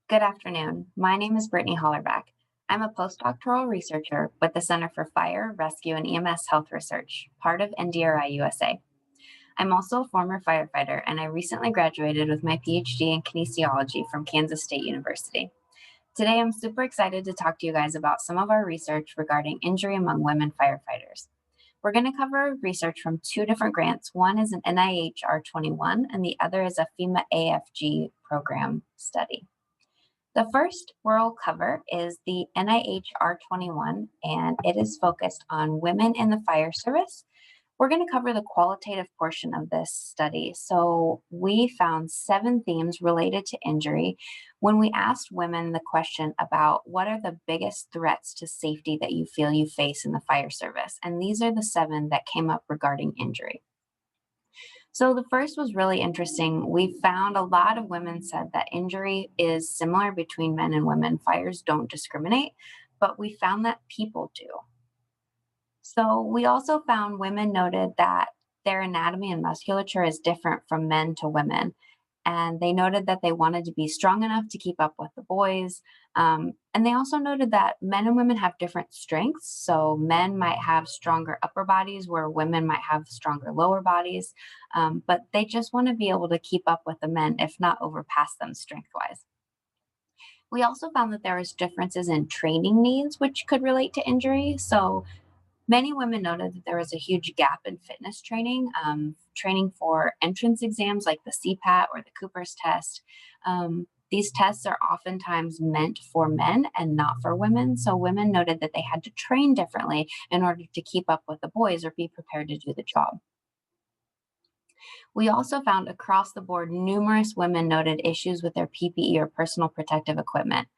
Good afternoon. My name is Brittany Hollerbach. I'm a postdoctoral researcher with the Center for Fire, Rescue, and EMS Health Research, part of NDRI USA. I'm also a former firefighter, and I recently graduated with my PhD in kinesiology from Kansas State University. Today, I'm super excited to talk to you guys about some of our research regarding injury among women firefighters. We're going to cover research from two different grants. One is an NIH R21, and the other is a FEMA AFG program study. The first we'll cover is the NIH R21, and it is focused on women in the fire service. We're going to cover the qualitative portion of this study. So, we found 7 themes related to injury when we asked women the question about what are the biggest threats to safety that you feel you face in the fire service. And these are the 7 that came up regarding injury. So the first was really interesting. We found a lot of women said that injury is similar between men and women. Fires don't discriminate, but we found that people do. So we also found women noted that their anatomy and musculature is different from men to women. And they noted that they wanted to be strong enough to keep up with the boys. And they also noted that men and women have different strengths. So men might have stronger upper bodies where women might have stronger lower bodies. But they just want to be able to keep up with the men, if not overpass them strength wise. We also found that there was differences in training needs, which could relate to injury. So many women noted that there was a huge gap in fitness training, training for entrance exams like the CPAT or the Cooper's test. These tests are oftentimes meant for men and not for women. So women noted that they had to train differently in order to keep up with the boys or be prepared to do the job. We also found across the board numerous women noted issues with their PPE or personal protective equipment.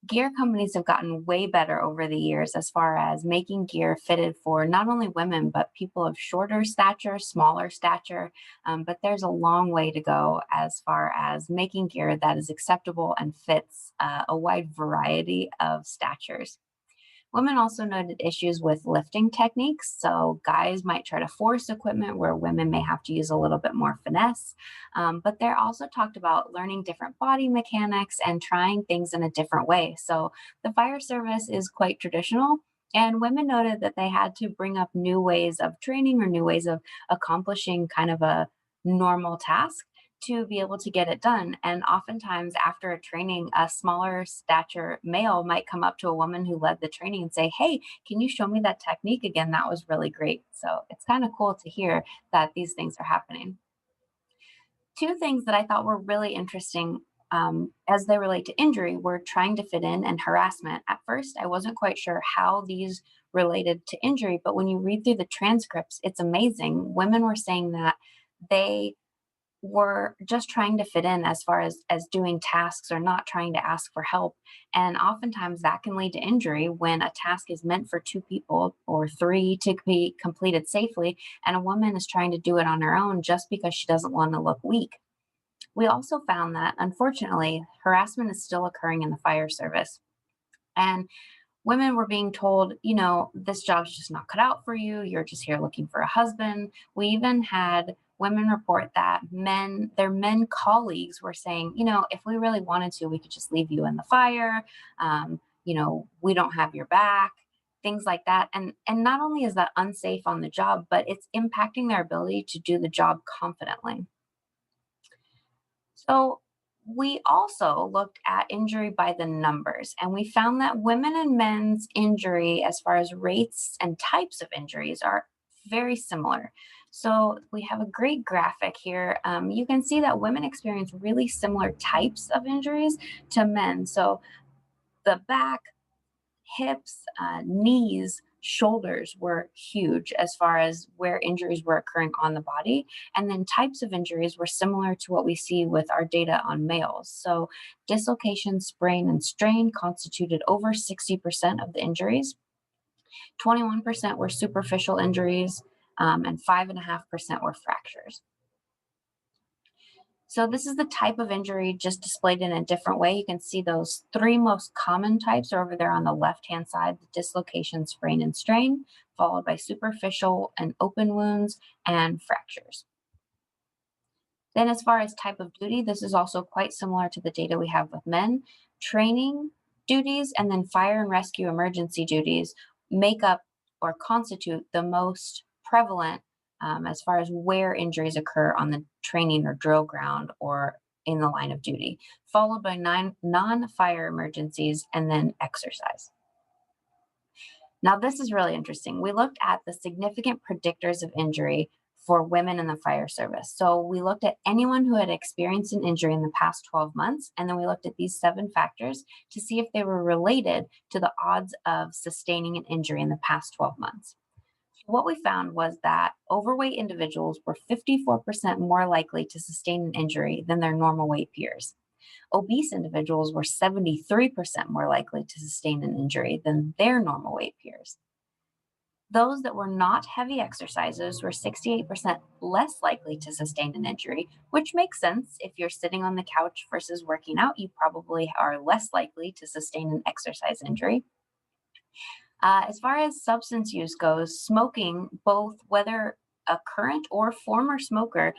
Gear companies have gotten way better over the years as far as making gear fitted for not only women, but people of shorter stature, smaller stature. But there's a long way to go as far as making gear that is acceptable and fits a wide variety of statures. Women also noted issues with lifting techniques. So, guys might try to force equipment where women may have to use a little bit more finesse. But they're also talked about learning different body mechanics and trying things in a different way. So, the fire service is quite traditional. And women noted that they had to bring up new ways of training or new ways of accomplishing kind of a normal task to be able to get it done. And oftentimes, after a training, a smaller stature male might come up to a woman who led the training and say, "Hey, can you show me that technique again? That was really great." So it's kind of cool to hear that these things are happening. Two things that I thought were really interesting as they relate to injury were trying to fit in and harassment. At first, I wasn't quite sure how these related to injury, but when you read through the transcripts, it's amazing. Women were saying that they were just trying to fit in as far as doing tasks or not trying to ask for help, and oftentimes that can lead to injury when a task is meant for 2 people or 3 to be completed safely, and a woman is trying to do it on her own just because she doesn't want to look weak. We also found that unfortunately harassment is still occurring in the fire service, and women were being told, this job's just not cut out for you. You're just here looking for a husband. We even had women report that their men colleagues were saying, if we really wanted to, we could just leave you in the fire. We don't have your back, things like that. And not only is that unsafe on the job, but it's impacting their ability to do the job confidently. So we also looked at injury by the numbers, and we found that women and men's injury, as far as rates and types of injuries, are very similar. So we have a great graphic here. You can see that women experience really similar types of injuries to men. So the back, hips, knees, shoulders were huge as far as where injuries were occurring on the body. And then types of injuries were similar to what we see with our data on males. So dislocation, sprain, and strain constituted over 60% of the injuries. 21% were superficial injuries, and 5.5% were fractures. So this is the type of injury just displayed in a different way. You can see those 3 most common types are over there on the left-hand side: the dislocation, sprain, and strain, followed by superficial and open wounds and fractures. Then as far as type of duty, this is also quite similar to the data we have with men. Training duties and then fire and rescue emergency duties make up or constitute the most prevalent as far as where injuries occur on the training or drill ground or in the line of duty, followed by non-fire emergencies and then exercise. Now, this is really interesting. We looked at the significant predictors of injury for women in the fire service. So we looked at anyone who had experienced an injury in the past 12 months, and then we looked at these 7 factors to see if they were related to the odds of sustaining an injury in the past 12 months. What we found was that overweight individuals were 54% more likely to sustain an injury than their normal weight peers. Obese individuals were 73% more likely to sustain an injury than their normal weight peers. Those that were not heavy exercisers were 68% less likely to sustain an injury, which makes sense. If you're sitting on the couch versus working out, you probably are less likely to sustain an exercise injury. As far as substance use goes, smoking, both whether a current or former smoker,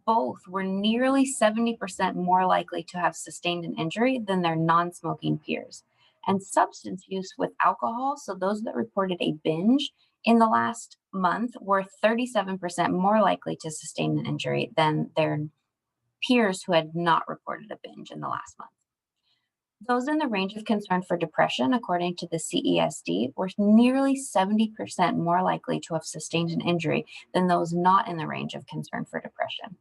both were nearly 70% more likely to have sustained an injury than their non smoking peers. And substance use with alcohol, so those that reported a binge in the last month were 37% more likely to sustain an injury than their peers who had not reported a binge in the last month. Those in the range of concern for depression, according to the CESD, were nearly 70% more likely to have sustained an injury than those not in the range of concern for depression.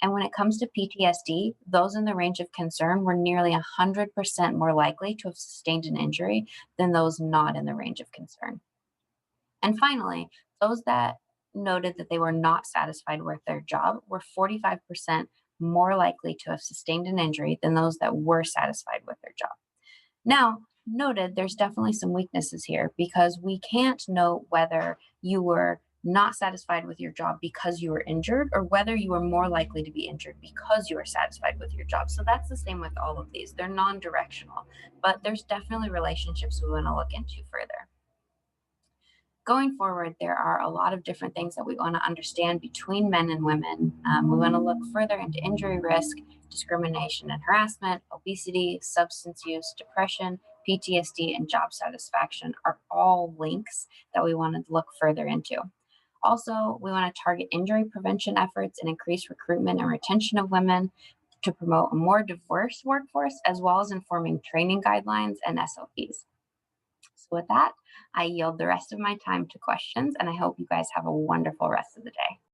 And when it comes to PTSD, those in the range of concern were nearly 100% more likely to have sustained an injury than those not in the range of concern. And finally, those that noted that they were not satisfied with their job were 45% more likely to have sustained an injury than those that were satisfied with their job. Now, noted, there's definitely some weaknesses here because we can't know whether you were not satisfied with your job because you were injured or whether you were more likely to be injured because you were satisfied with your job. So that's the same with all of these. They're non directional, but there's definitely relationships we want to look into further. Going forward, there are a lot of different things that we want to understand between men and women. We want to look further into injury risk, discrimination and harassment, obesity, substance use, depression, PTSD, and job satisfaction are all links that we want to look further into. Also, we want to target injury prevention efforts and increase recruitment and retention of women to promote a more diverse workforce, as well as informing training guidelines and SOPs. So with that, I yield the rest of my time to questions, and I hope you guys have a wonderful rest of the day.